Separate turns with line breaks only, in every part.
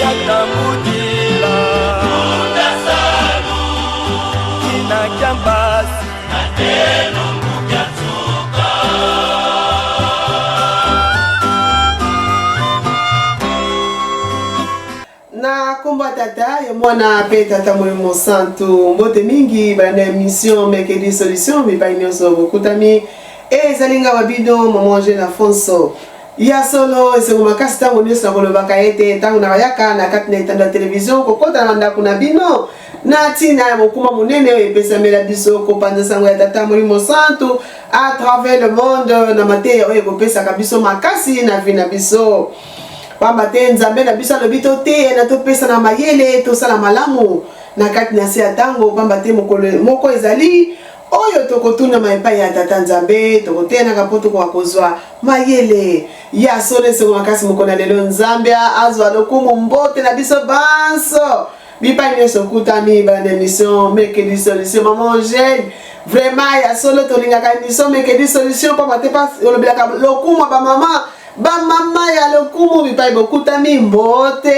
Yakambudila Mutasalu Kina Kiambasi Nateno Mukatsuka
Na kumba tata ya mwana pe tata Molimo Santu mbote mingi bana émission Mekedi Solution bipa nyonso bokutami ezalinga wabino mamange na Fonso ya solo esengo makasi tango nyonso na kolobaka ete tango na yaka na kati na etando ya television kokota na ndako na bino na tina ya mokuma monene oyo epesamela biso kopanza sango ya tata Molimo Santu à travers le monde na mateya oyo ekopesaka biso makasi na vi na biso pamba te nzambe na biso alobi toteya na topesa na mayele tosala malamu na kati na se ya tango pamba te moko ezali oyo tokotuna maepai ya tata nzambe tokoteya na kapo tokokozwa mayele ya solo esengo makasi mokona lelo nzambe azwa lokumu mbote na biso banso bipai nyonso okutami bana émission Mekedi Solution maman Jeune vraiment ya solo tolingaka émission Mekedi Solution pamba te pas olobelaka lokumu ba mama ya lokumu bipai bokutami mbote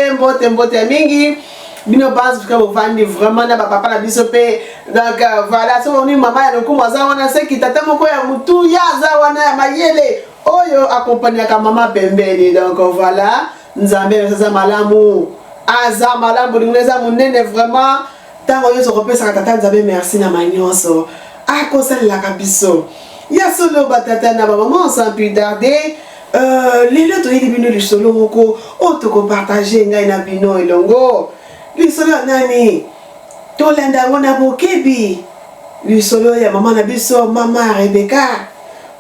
ya mingi bino base que vous vendez vraiment na papa na biso pe donc voilà so oni mama ya lokumu aza wana seki tata moko ya mutu ya aza wana ya mayele oyo accompagner ka mama pembeni donc voilà nzambe sasa malamu aza malamu lineza munene vraiment tango yoso kopesa tata nzambe merci na manyoso akosalela kabiso ya solo batata na maman sans plus tarder lelo toyeli bino lisolo moko otoko partager ngai na bino elongo lisolo nani tolanda ngo na bokebi lisolo ya mama na biso mama Rebecca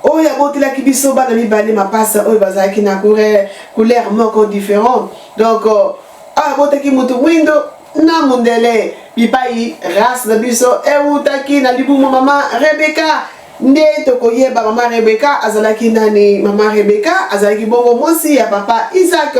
oyo abotelaki biso bana mibale mapasa oyo bazalaki na couleur moko différent donc abotaki mutu mwindo na mundele bipai race na biso eutaki na libumu mama Rebecca nde tokoyeba mama Rebecca azalaki nani mama Rebecca azalaki bongo mosi ya papa Isaac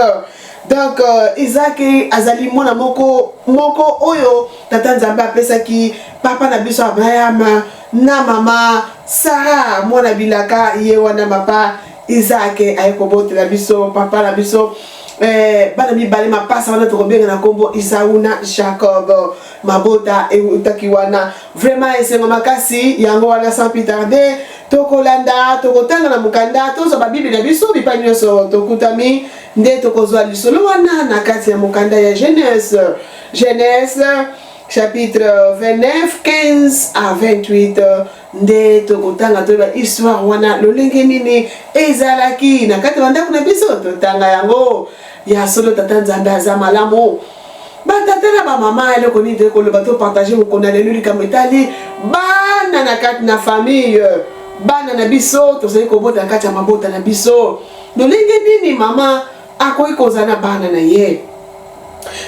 donc Isaac azali mwana moko oyo tata nzambe apesaki papa na biso Abraham na mama Sarah mwana bilaka ye wana papa Isaac ayekobotela biso papa na biso bana mibale mapasa wana tokobenga na kombo Isau na Jacob mabota eutaki wana vraiment esengo makasi yango wana sans plus tarder tokolanda tokotanga na mukanda tozo ba bible na biso bipa nyonso tokutami nde tokozwa lisolo wana na kati ya mukanda ya Genèse chapitre 29 15 à 28 nde tokotanga toyeba histoire wana lolenge nini ezalaki na kati ya ndako na biso totanga yango ya solo tata nzambe aza malamu batata na bamama eloko nini tokoloba to partager mokona lelo likambo etali bana na kati na famille bana na biso tozali kobota na kati ya mabota na biso lolenge nini mama akoki kozala na bana na ye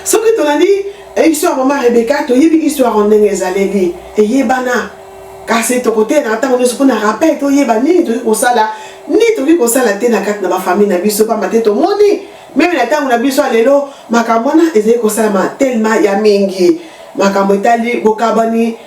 soki tolandi histoire mama Rebecca toyebi histoire ndenge ezaleli eyebana kasi tokoteya na ntango nyonso mpona rappel toyeba nini tokoki kosala te na kati na bafamille na biso pamba te tomoni meme na ntango na biso lelo makambo wana ezali kosalama tellement ya mingi makambo etali bokabani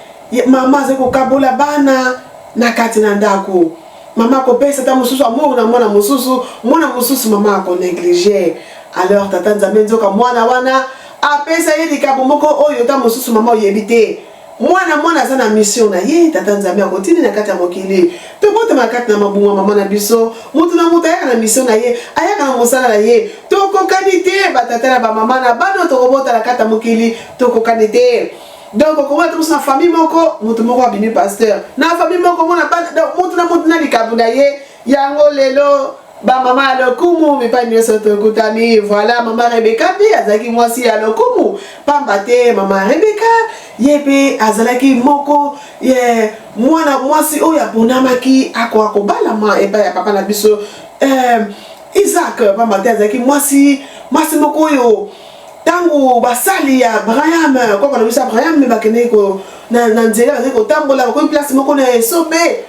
mama azali kokabola bana na kati na ndako mama akopesa ta mosusu amour na mwana mosusu mama akonéglige alors tata nzambe nzoka mwana wana apesa ye likambo moko oyo ta mosusu mama oyebi te mwana aza na mission na ye tata nzambe akotindi na kati ya mokili tobotama kati na mabunga mama na biso mutu na mutu ayaka na mission na ye ayaka na mosala na ye tokokani te batata na bamama na bano tokobota na kati ya mokili tokokani te donc okomona tomoso na famille moko mutu moko abimi pasteur na famille moko mona mutu na mutu na likambo na ye yango lelo bamama ya lokumu mipai nyonso tokutami voilà mama Rebecca mpe azalaki mwasi ya lokumu pamba te mama Rebecca ye mpe azalaki moko mwana mwasi oyo aponamaki akobalama epai ya papa na biso Isaac pamba te azalaki mwasi moko oyo tango basali ya Abraham koko na biso Abraham me bakende na nzela bazali kotambola bakomi place moko na esobe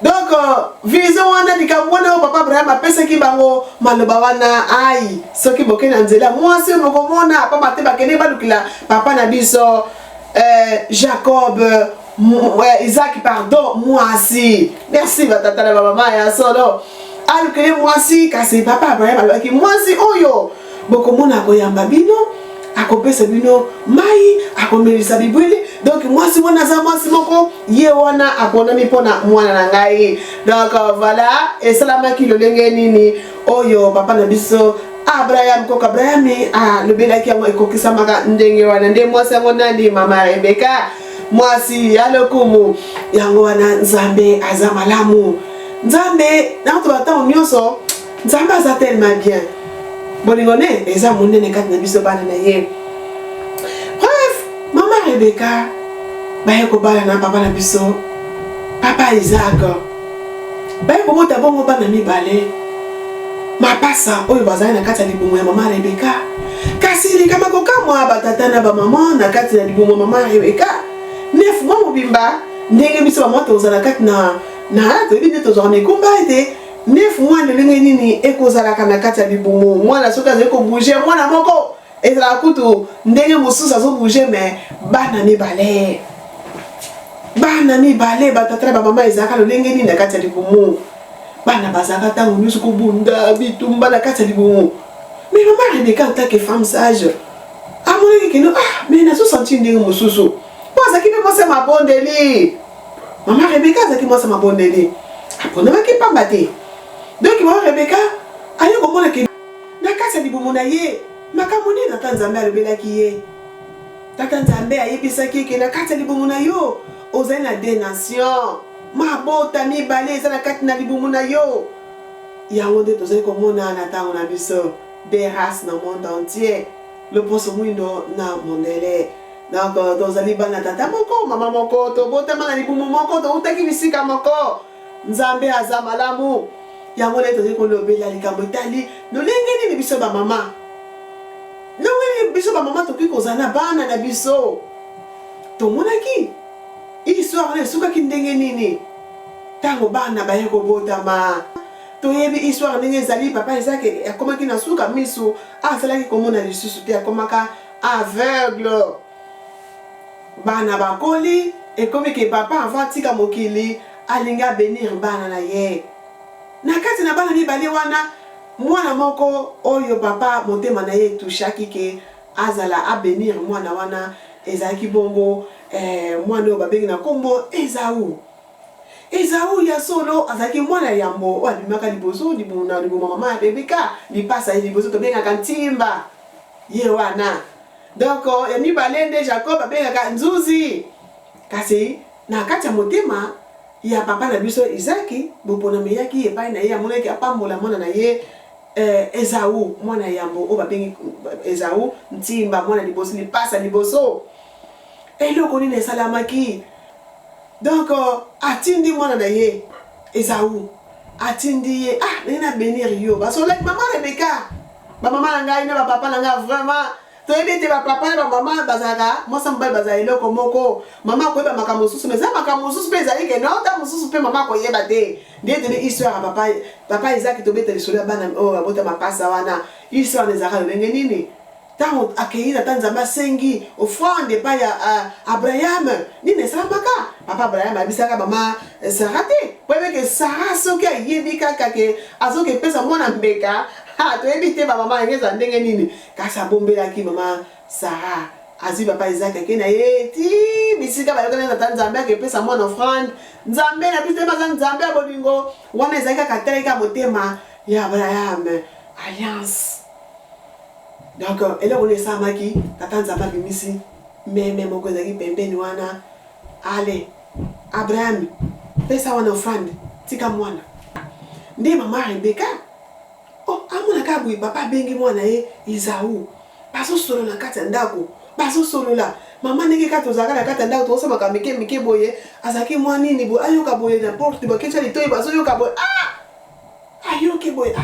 donc vision wana likambo wana oyo papa Abraham apesaki bango maloba wana ai soki bokende na nzela mwasi oyo bokomona pamba te bakende balukila papa na biso Jacob Isaac pardon mwasi merci batata na bamama ya solo alukele mwasi kasi papa Abraham alobaki mwasi oyo bokomona koyamba bino akopesa bino mai akomelisa bibwele donc mwasi wana za mwasi moko ye wana aponami mpona mwana na ngai donc voilà esalamaki lolenge nini oyo papa na biso Abraham koka Abraham lobelaki yango ekokisamaka ndenge wana nde mwasi yango nani mama Rebeka mwasi ya lokumu yango wana Nzambe aza malamu Nzambe nato batango nyonso Nzambe aza tellement bien bolingone eza monene kati na biso bana na ye bref mama Rebeka baye kobala na papa na biso papa Isaac baye kobota bongo bana mibale mapasa oyo bazali na kati ya libumu ya mama Rebeka kasi likama kokamwa batata na bamama na kati ya libumu ya mama Rebeka nefu mwa mobimba ndenge biso bamwa tozala kati na toyebi nde tozwaka mikumba ete nefu mwana ndenge nini ekozalaka na kati ya libumu mwana soki azali kobouge mwana moko ezalaka kutu ndenge mosusu azobouge me bana mibale batata na bamama ezalaka lolenge nini na kati ya libumu bana bazaka tango nyonso kobunda bitumba na kati ya libumu mais mama Rebeka en tant que femme sage amonaki keno mais nazosanti ndenge mosusu po azalaki mpe mwasi ya mabondeli mama Rebeka azalaki mwasi ya mabondeli apondamaki pamba te donc mama Rebeka aye komona ke na kati ya libumu na ye makambo nini tata Nzambe alobelaki ye tata Nzambe ayebisaki ke na kati ya libumu na yo ozali na deux nations mabota mibale eza na kati na libumu na yo yango nde tozali komona na ntango na biso des races na monde entier loposo mwindo na mondele donc tozali bana tata moko mama moko tobotama na libumu moko toutaki bisika moko Nzambe aza malamu yango nde tozali kolobela likambo etali lolenge nini biso bamama lolenge biso bamama tokoki kozala na bana na biso tomonaki histoire na esukaki ndenge nini tango bana baye kobotama toyebi histoire ndenge ezali papa Isaac akomaki na suka misu asalaki komona lisusu te akomaka aveugle bana bakoli ekomi ke papa avant tika mokili alingi abenir bana na ye na kati na bana mibale wana mwana moko oyo papa motema na ye tushaki ke azala abenir mwana wana ezalaki bongo mwana oyo babengi na kombo Ezawu ya solo azalaki mwana yambo abimaka liboso libumu mama Rebeka lipasa ye liboso tobengaka ntimba ye wana donc ya mibale nde Jacob abengaka nzuzi kasi na kati ya motema ya papa na biso Isaki bopona meyaki epai na ye amonaki apambola mwana na ye Ezawu mwana yambo oyo babengi Ezawu ntimba mwana liboso lipasa liboso eloko nini esalamaki donc atindi mwana na ye Ezawu atindi ye nena benir yo basolaki mama Rebeka bamama na ngai na bapapa na ngai vraiment toyebi ete bapapa na bamama bazalaka mwasi mobali bazala eloko moko mama akoyeba makambo mosusu mais eza makambo mosusu mpe ezali ke nota mosusu mpe mama akoyeba te nde tene histoire ya papa Isaki tobeta lisolo ya bana oyo babota mapasa wana histoire na ezalaka lolenge nini tango akei na Nzambe asengi offrande epai ya Abraham nini esalamaka papa Abraham abisaka mama Sara te po ebeke Sara soki ayebi kaka ke azoki epesa mwana mbeka toyebi te bamama engeza ndenge nini kasi abombelaki mama Sara azwi papa Isaac ake na ye ti bisika bayokana na tata Nzambe akepesa mwana offrande Nzambe na biso baza Nzambe ya bolingo wana ezali kaka teleka motema ya Abraham alliance. Donc eloko esalamaki tata Nzambe abimisi meme moko ezalaki pembeni wana ale Abraham pesa wana offrande tika mwana nde mama Rebeka amonaka boye papa abengi mwana ye Ezawu bazosolola kati ya ndako bazosolola mama ndenge kati ozalaka na kati ya ndako tozosamaka mike boye azalaki mwa nini boye ayoka boye na porte baketya litoyi bazoyoka boye ayoki boye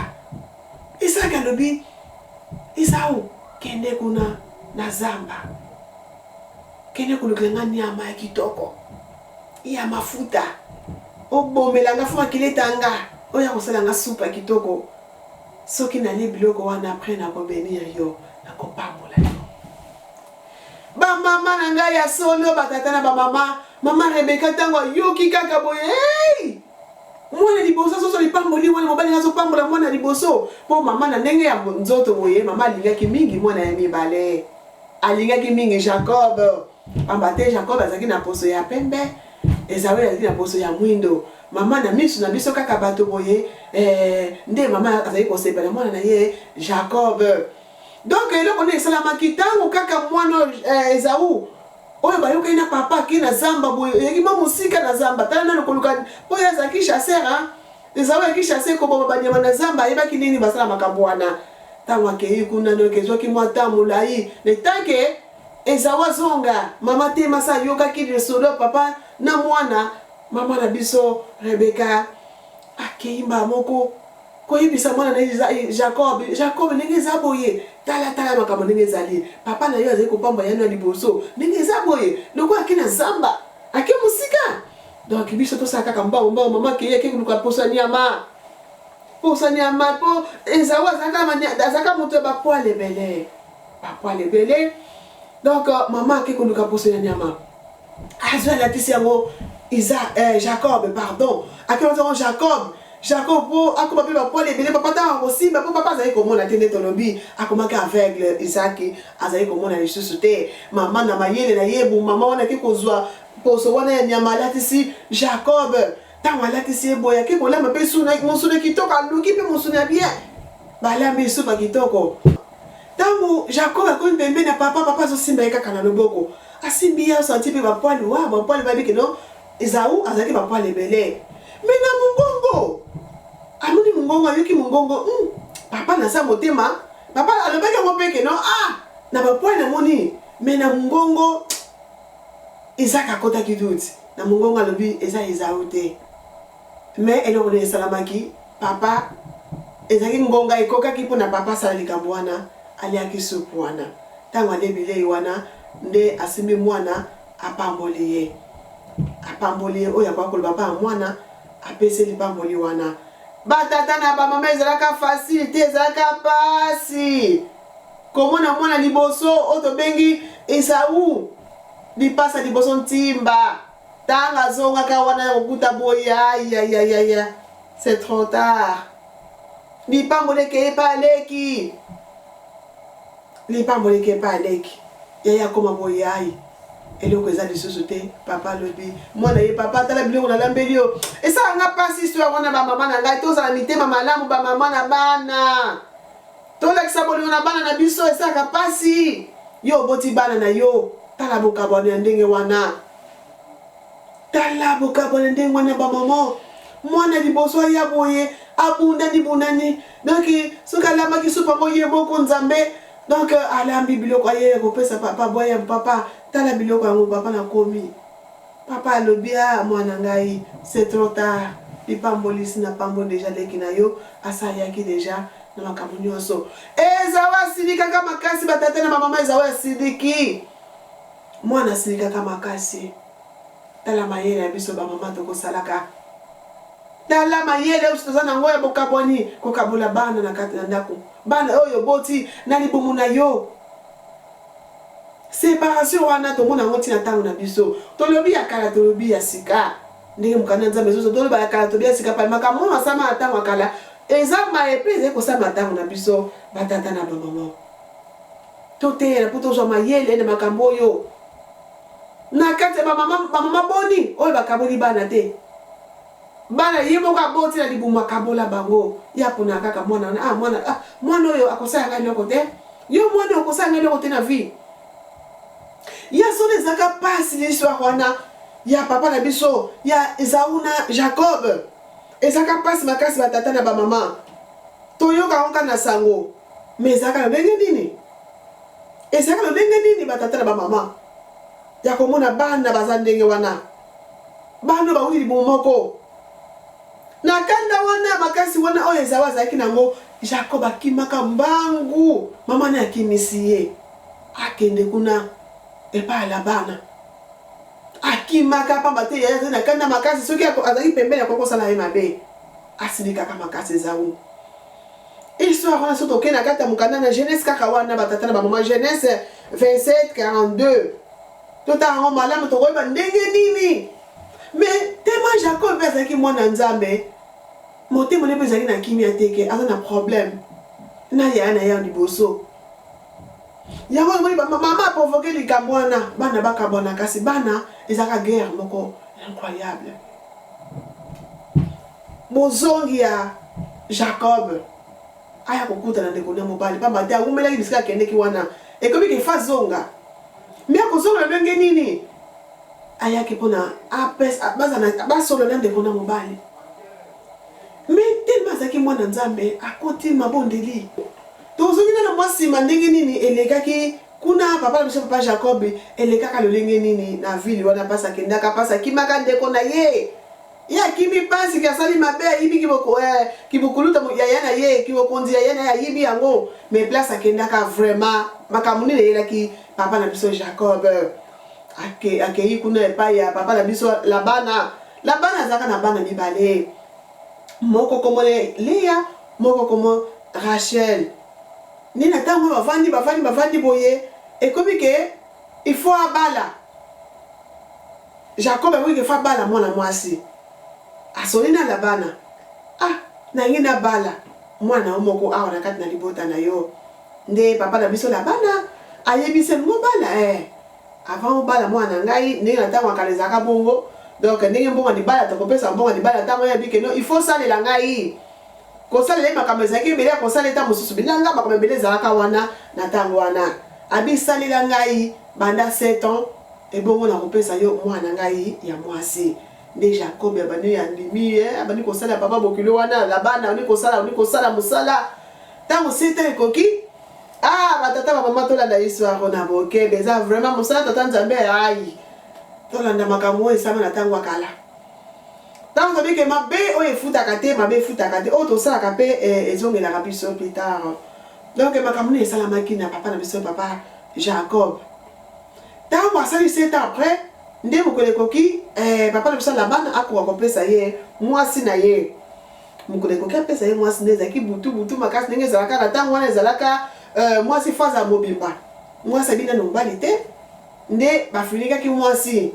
Isaka alobi Ezawu kende kuna na zamba kende kulukanga nyama ya kitoko ya mafuta obomelanga fuma kiletanga oya kosalanga supa kitoko soki nali biloko wana après na kobenir yo na kopambola yo bamama na ngai ya solo batata na bamama mama Rebeka tango yoki kaka boye mwana liboso soso lipamboli wana mobali nazo pambola mwana liboso po mama na ndenge ya nzoto boye mama alingaki mingi mwana ya mibale alingaki mingi Jacob ambate Jacob azaki na poso ya pembe Esawu azaki na poso ya mwindo mama na misu na biso kaka bato boye nde mama azaki kosepela mwana na ye Jacob donc eloko nde esalamaki ntango kaka mwana Esawu oyo bayokai na papa ki na zamba boye yaki mwa mosika na zamba tala nano koluka po ye azalaki chasseur Esawu ayaki chasse koboma banyama na zamba ayebaki nini basala makambo wana ntango akei kuna noki ezwaki mwa ta molai ne tanke Esawu azonga mama te masa ayokaki lisolo papa na mwana mama na biso Rebeka akei mba moko koyebisa mwana na Jacob ndenge eza boye tala makambo ndenge ezali papa na yo azali kopamba yano ya liboso ndenge eza boye loko ake na zamba ake mosika donc biso tosala kaka mbao mama akei ake koluka posa nyama po Esawu azalaka moto ya bapoil ebele donc mama ake koluka posa ya nyama azwi alatisi yango Jacob pardon ake ozango Jacob po akoma pe bapoil ebele papa ntango kosimba po papa azali komona te nde tolobi akomaki aveugle Isaki azali komona lisusu te mama na mayele na yebu mama wana ake kozwa poso wana ya nyama alatisi Jacob ntango alatisi ye boye ake kolamba mpe mosuni kitoko aluki mpe mosuni ya bien balambi supa kitoko ntango Jacob akomi pembeni na papa azosimba ye kaka na loboko asimbi ye osanti mpe bapoil babiki no Esawu azalaki bapoil ebele me na mongongo amoni mongongo ayoki mongongo papa na sa motema papa alobaki yango peke no na bapoil namoni me na mongongo Isaac akotaki duti na mongongo alobi eza Esawu te me eloko na esalamaki papa ezalaki ngonga ekokaki mpona papa asala likambo wana aliaki supu wana ntango alie bilei wana nde asimbi mwana apamboli ye oyo akoki koloba mpa ya mwana apesi lipamboli wana batata na bamama ezalaka facile te ezalaka pasi komona mwana liboso oyo tobengi Esawu lipasa liboso ntimba ntango azongaka wana ya kokuta boye ayayayaya c'est trop tard lipamboli ekeye pa aleki yaya koma boye ayi eloko eza lisusu te papa alobi mwana ye papa tala biloko nalambeli yo esalanga mpasi histoire wana bamama na ngai tozala mitema malamu bamama na bana tolakisa bolingo na bana na biso esalaka mpasi yo oboti bana na yo tala bokabwana ya ndenge wana bamama mwana liboso aya boye abundani donc soki alambaki supa ngo ye moko nzambe donc alambi biloko aye kopesa papa boya papa tala biloko yango papa nakomi papa alobi mwana ngai c'est trop tard lipambolisi na pambo deja leki na yo asaliaki deja na makambo nyonso Esawu asilikaka makasi batata na bamama Esawu asiliki mwana asilikaka makasi tala mayele ya biso bamama tokosalaka tala mayele oyo toza nango ya bokabwani kokabola bana na kati na ndako bana oyo boti na libumu na yo séparation wana tomona yango ntina ntango na biso tolobi ya kala tolobi ya sika ndenge mokanda nzambe ezoso toloba ya kala tolobi ya sika pali makambo masama na ntango ya kala eza mayepe ezali kosama ntango na biso batata na bamama toteyela mpo tozwa mayele na makambo oyo na kati ya bamama boni oyo bakaboli bana te bana ye moko aboti na libumu akabola bango ya mpona kaka mwana oyo akosalanga eloko te yo mwana oyo akosalanga eloko te na vie ya solo ezalaka pasi l'histoire wana ya papa na biso ya Esawu na Jacob ezalaka pasi makasi batata na bamama toyoka onka na sango me ezalaka lolenge nini batata na bamama ya komona bana baza ndenge wana bana bawili libumu moko na kanda wana makasi wana oyo Esawu azalaki nango Jacob akimaka mbangu mama na akimisi ye akende kuna epai la bana akimaka pamba te yaya na kanda makasi soki azalaki pembeni akokosala ye mabe asilikaka makasi Esawu histoire wana so tokei na kati ya mokanda na Genèse kaka wana batata na bamama Genèse 27:42 totala yango malamu tokoyeba ndenge nini me tema Jacob mpe azalaki mwana nzambe motema ne mpe ezalaki na kimia teke aza na problème na yaya na ya liboso yango moni maman provoquer likambwana bana bakabona kasi bana ezaka guerre moko incroyable bozongi ya Jacob aya kokutana ndeko na mobali pamba te agumelaki bisika kendeki wana ekomi ke fazonga mais akozonga ndenge nini ayaki pona apes bazana basolo na ndeko na mobali mais tellement azaki mwana nzambe akoti mabondeli tozongi na mwasi mandenge nini elekaki kuna papa na papa Jacob elekaka lolenge nini na ville wana pasa kendaka pasa kimaka ndeko na ye ya kimi pasi ki asali mabe yibi kibokuluta ya yana ye kibokonzi ya yana ya yibi yango mais place akendaka vraiment makamuni le yelaki papa na biso Jacob akei kuna epai ya papa na biso Labana zaka na bana mibale moko komo Léa moko komo Rachel ni na tango bavandi boye ekomi ke il faut abala Jacob awi ke fa bala mwana mwasi asoli na Labana na ngina bala mwana omoko awa na kati na libota na yo nde papa na biso Labana ayebise ngo bala avant bala mwana ngai ndenge na tango akalezaka bongo donc ndenge mbongo ni bala tokopesa mbongo ni bala tango ya bike no il faut salela ngai kosalela makambo ezalaki ebele kosalela mosusu bilanga makambo ebele ezalaka wana na tango wana abisalela ngai banda 7 ans ebongo na kopesa yo mwana ngai ya mwasi nde Jacob abani ya ndimi abani kosala papa bokilo wana Labana oni kosala musala tango 7 ans ekoki batata ba mama tolanda histoire na boke beza vraiment musala tata nzambe ai tolanda makambo esama na tango akala tango tobike mabe oyo efutaka te mabe efutaka te oyo tosalaka mpe ezongelaka biso plus tard donc makambo esalamaki na papa na biso papa Jacob tango asali 7 ans après nde mokolo ekoki papa na biso Labana akoka kopesa ye mwasi na ye mokolo ekoki apesa ye mwasi nde ezalaki butu makasi ndenge ezalaka na tango wana ezalaka mwasi faza mobimba mwasi abina na mobali te nde bafinikaki mwasi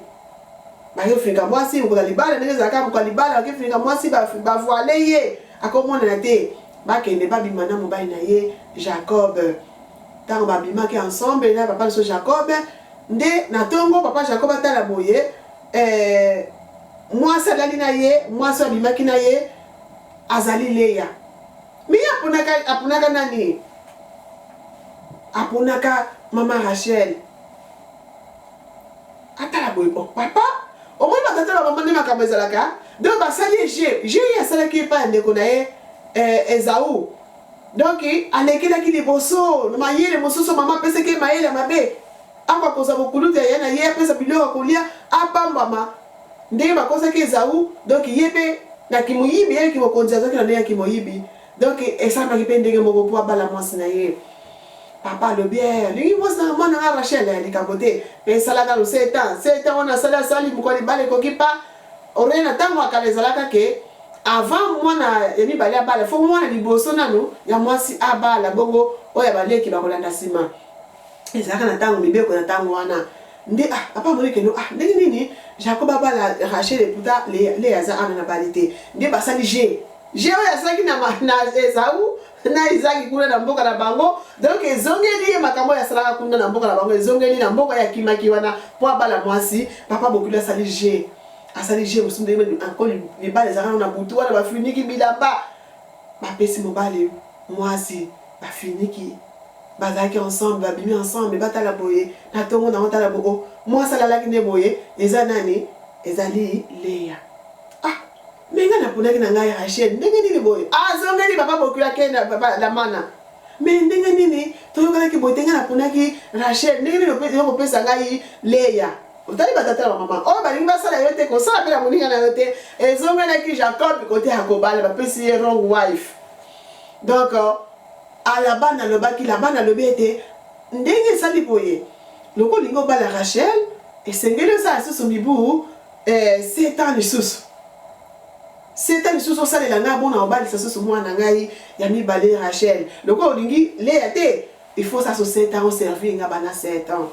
bayofinika mwasi mokolo libala ndenge ezalaka mokolo libala bakifinika mwasi bavoile ye akomonana te bakende babima na mobali na ye Jacob tango babimaki ensemble na papa biso Jacob nde na tongo papa Jacob atala boye mwasi alali na ye mwasi abimaki na ye azali Léa mais apunaka nani apunaka mama Rachel atala boye papa au moins batata ba mama ne makambo ezalaka donc basali G asalaki pa ndeko na ye Esaü donc alekelaki liboso mayele mosusu mama peseke mayele mabe amba koza bokuluta yana ye pesa biloko kolia apambama ndenge bakozaki Esaü donc yebe na kimoyibi ye kimokonzi azaki na ndenge kimoyibi donc esambaki mpe ndenge moko po abala mwasi na ye papa le bien lui moi na mwana na Rachel ali kabote pe salaka lo 7 ans on a sali mukoli bale kokipa orena tango akalezalaka ke avant mwana yemi bale abala fo mwana liboso nanu ya mwasi abala bongo oya baleki bakolanda sima ezalaka na tango mibeko na tango wana nde papa monike no ndenge nini Jacob abala Rachel puta le yaza ana na balite nde basali G oya saki na Esaü na Isaac kuna na mboka na bango donc ezongeli makambo ya salaka kuna na mboka na bango ezongeli na mboka ya kimaki wana po abala mwasi papa bokula asali G musunde encore libale zaka na butu wana bafiniki bilamba bapesi mobali mwasi bafiniki bazaki ensemble babimi ensemble batala boye na tongo na otala boko mwasi alalaki ne boye eza nani ezali Léa menga na punaki na ngai Rachel ndenge nini boye azongeli papa bokula kenda papa Labana mais ndenge nini toyokaki boye tenga na punaki Rachel ndenge nini yokopesa ngai Léa otali batata la mama oyo balingi basala yo te kosala mpe na moninga na yo te ezongelaki Jacob kote ya kobala bapesi ye wrong wife donc Labana alobi ete ndenge esali boye loko olingi obala Rachel esengeli osala lisusu mibu 7 ans lisusu 7 ans lisusu osalela ngai bona obalisa susu mwana ngai ya mibale Rachel loko olingi Léa te il faut ça so 7 ans oservir nga bana 7 ans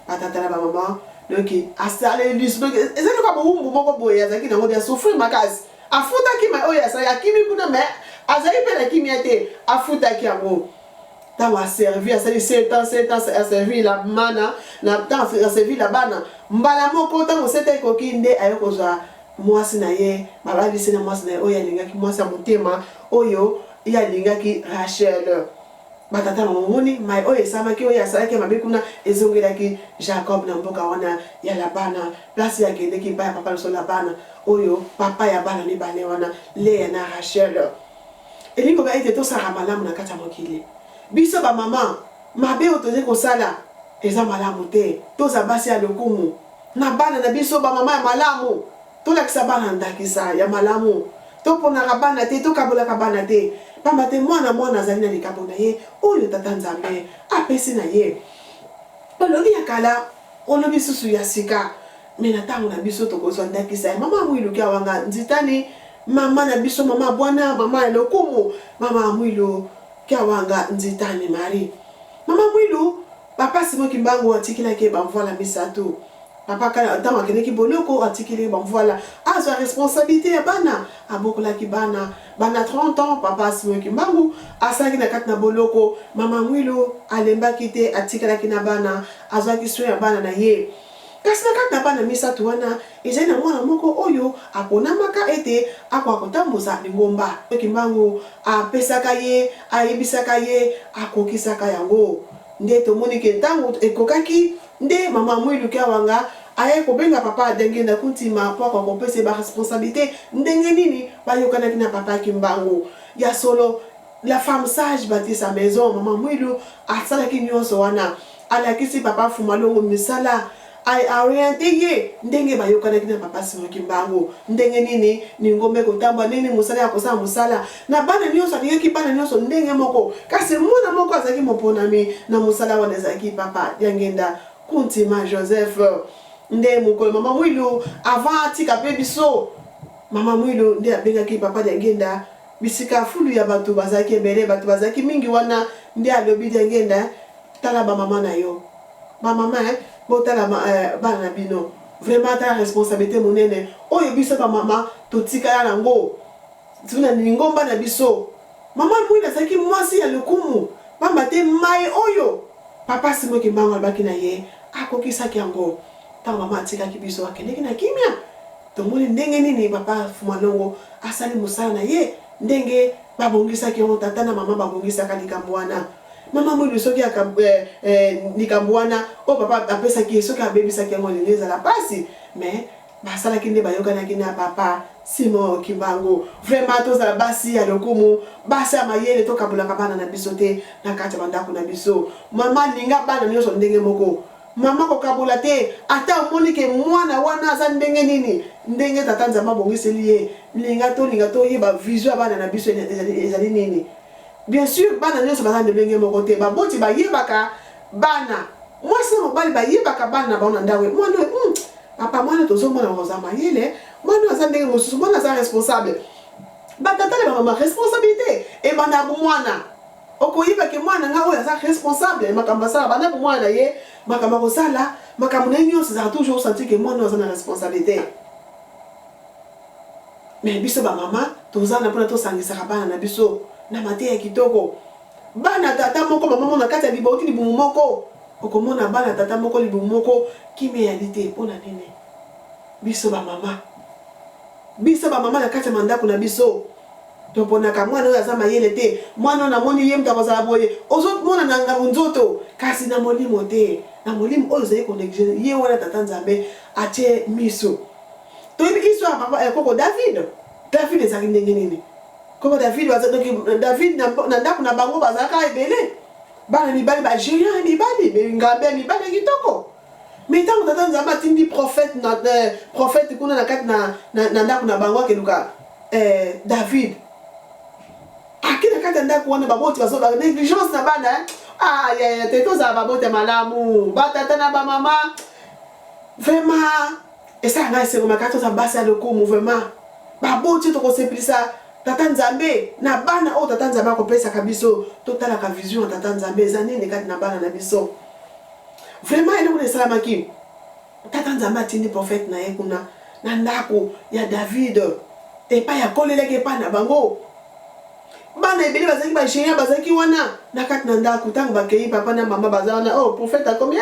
batata la bamama donc asale lisusu donc ezali kwa boumbu moko boye azaki nango ya souffrir makasi afutaki ma oyo asali akimi kuna mais azali pe na kimia te afutaki yango tant a servi à 7 ans a servi la mana na tant a servi la bana mbala moko tant o sete ko kinde ayoko za mwasi na ye mabali sina mwasi na ye oyo alingaki mwasi ya motema oyo ya alingaki Rachel batata mamoni mai oyo esamaki oyo asalaki mabe kuna ezongelaki Jacob na mboka wana ya Labana place ya kendeki ba papa so Labana oyo papa ya bana ni bale wana Léa na Rachel elingo ba ete to sara malamu na kata mokili biso ba mama mabe otoze ko sala eza malamu te to za basi ya lokumu na bana na biso ba mama ya malamu to lakisa bana ndakisa ya malamu to pona bana te to kabola bana te pamba te mwana zali na likabo na ye oyo tata Nzambe apesi na ye olobi ya kala olobi susu ya sika mena tango na biso tokozwa ndakisa ya mama mwilu kia wanga nzitani mama na biso mama bwana mama ya lokumu mama mwilu kia wanga nzitani mari mama mwilu papa Simon Kimbangu atikila ke bamvola misatu papa kana tama keneki boloko atikile bamvola azwa responsabilité ya bana abokola ki bana 30 ans papa Simon Kimbangu asaki na kati na boloko mama mwilu alemba kite atikala kina bana azwa ki ya bana na ye kasi na kati na bana misatu wana ezali na mwana moko oyo aponamaka ete akotambuza lingomba Kimbangu apesaka ye ayebisaka ye akokisaka yango nde tomoni ke ntango ekokaki nde mama mwilu kia wanga aye kobenga papa adengenda kuntima po akopesa ba responsabilité ndenge nini bayokanaki na papa Kimbangu ya solo la femme sage bâtit sa maison mama mwilu asalaki nyonso wana alakisi papa fumalongo misala ay orienté ye ndenge bayokanaki na papa Simon Kimbangu ndenge nini ni ngombe kotamba nini musala ya kosala musala na bana nyonso alingaki bana nyonso ndenge moko kasi mwana moko azaki moponami na musala wana ezalaki papa yangenda kuntima Joseph nde mokolo mama mwilu avant atika pe biso mama mwilu nde abengaki papa yangenda bisika fulu ya bato bazalaki ebele bato bazalaki mingi wana nde alobi yangenda tala ba mama na yo ba mama botala bana na bino vraiment ta responsabilité monene oyo biso ba mama totika nango tuna ningomba na biso mama mwilu azalaki mwasi ya lokumu pamba te mai oyo papa Simon Kimbangu alobaki na ye akokisaki yango ntango mama atikaki biso akendeki na kimia tomoni ndenge nini papa Fumalongo asali mosala na ye ndenge babongisaki yango tata na mama babongisaka likambo wana mama mwilu soki likambo wana o papa apesaki soki abebisaki yango ndenge ezala pasi mais basalaki nde bayokanaki na papa Simon Kimbangu vraiment tozala basi ya lokumu basi ya mayele tokabulaka bana na biso te na kati ya bandako na biso mama linga bana nyonso ndenge moko mama kokabula te ata omoni ke mwana wana aza ndenge nini ndenge tata Nzambe abongiseli ye linga to yeba vision ya bana na biso ezali nini bien sûr bana nyonso baza ndenge moko te baboti bayebaka bana mwasi na mobali bayebaka bana na bango na ndawe mwana papa mwana tozomona koza mayele mwana aza ndenge mosusu mwana aza responsable batata na bamama responsabilité ebanda bomwana okoyebaki mwana nga oyo aza responsable makambo asala banda bomwana ye makambo kosala makambo na ye nyonso ezala toujours senti ke mwana aza na responsabilité mais biso bamama tozana mpona tosangisaka bana na biso na mateya ya kitoko bana tata moko mama mona kati ya libauti libumu moko okomona bana tata moko libumu moko kimeyali te mpona nini biso bamama na kati ya mandako na biso toponaka mwana oyo aza mayele te mwana oyo namoni ye mutu akozala boye ozomona na ngambo nzoto kasi na molimo te na molimo oyo ozali koneglige ye wana tata Nzambe atie miso toyebi histoire ya papa koko David ezalaki ndenge nini koko David na ndako na bango bazalaka ebele bana mibali bagérien ya mibali ngambe ya mibali ya kitoko mais ntango tata Nzambe atindi prophète kuna na kati na ndako na bango akeluka David akina kati ya ndako wana baboti bazoba négligence na bana te tozala babote malamu batata na bamama vraiment esala ngai esengo makati toza basi ya lokumu vraiment baboti tokosepelisa tata Nzambe na bana oyo tata Nzambe akopesaka biso totalaka vision ya tata Nzambe eza nini kati na bana na biso vraiment eloko esalamaki tata Nzambe atindi prophète na ye kuna na ndako ya David epai akolelaki epai na bango bana ebele bazaki ba géant bazaki wana na kati na ndako tanga bakei papa na mama bazana oh prophète akomi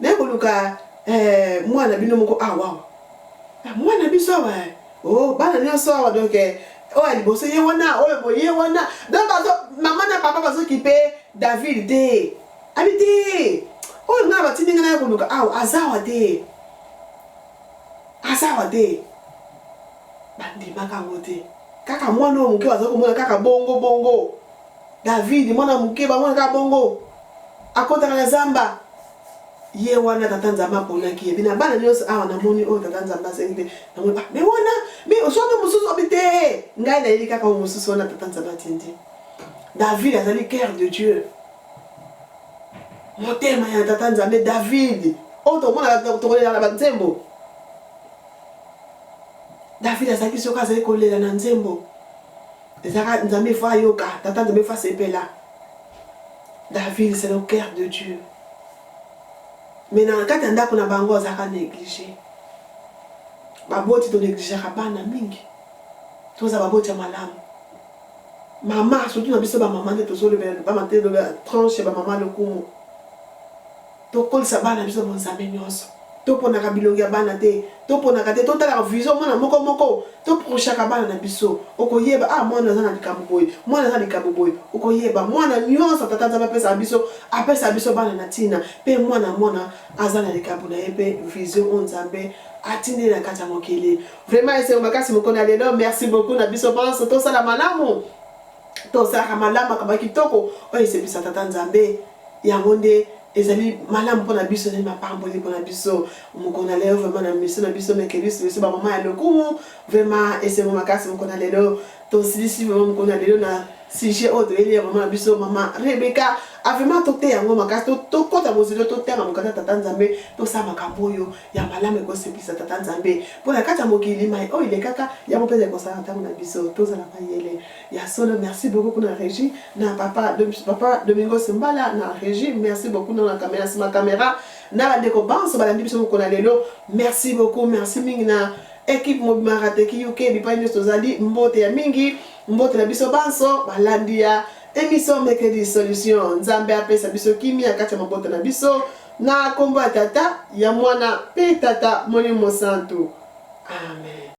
na koluka mwana bino moko awa mwana biso wa oh bana nyonso awa donc oh liboso ye wana oh boye wana donc bazo mama na papa bazo kipe David te abite oh na batini ngana koluka awa azawa te bandi makango te kaka mwana muke wazo komona kaka bongo David mwana muke ba mwana kaka bongo akota na zamba ye wana tata nzamba pona ki bina bana nyonso awa na moni o tata nzamba sengite na moni me wana me osono mususu obite ngai na yeli kaka mususu wana tata nzamba tindi David azali cœur de Dieu motema ya tata nzamba David o to mona tokolela na banzembo David azali soka azali kolela na nzembo ezaka nzambe fa yoka tata nzambe fa sepela David c'est le cœur de Dieu mais na kati ya ndako na bango azaka négligé baboti to négligera bana mingi toza baboti ya malamu mama surtout na biso ba mama nde tozolobela ba mate de tranche ba mama lokumu tokolisa bana biso bonzambe nyonso toponaka bilongi ya bana te toponaka te totalaka vision mwana moko toprochaka bana na biso okoyeba mwana aza na likambo boye mwana aza likambo boye okoyeba mwana nyonso tata nzambe apesa biso bana na ntina mpe mwana aza na likambo na ye mpe vision oyo nzambe atindeli na kati ya mokili vraiment esengo makasi mokolo ya lelo merci beaucoup na biso banso tosala malamu tosalaka malamu akaba kitoko oyo esepisa tata nzambe yango nde ezali malamu mpona biso ezali mapamboli mpona biso mokolo na lelo vraiment na mission na biso mekeliso biso bamama ya lokumu vraiment esengo makasi mokolo na lelo tosilisi vraiment mokolo na lelo na sujet oyo toyeli ya mama na biso mama Rebecca vraiment tote yango makasi tokota mozilo totenga mokata tata nzambe tosala makambo oyo ya malamu ekosepisa tata nzambe mpona kati ya mokili mai oyo elekaka yango mpenza ekosala ntango na biso tozala mayele ya solo merci beaucoup kuna régie na papa Domingo Simbala na régie merci beaucoup na caméra sima caméra na bandeko banso balandi biso mokolo na lelo merci beaucoup merci mingi na équipe mobimaka teki UK bipai nyonso tozali mbote ya mingi mbote na biso banso balandi ya émission Mercredi Solution nzambe apesa biso kimia kati ya mabota na biso na kombo ya tata ya mwana pe tata Molimo Santu amen.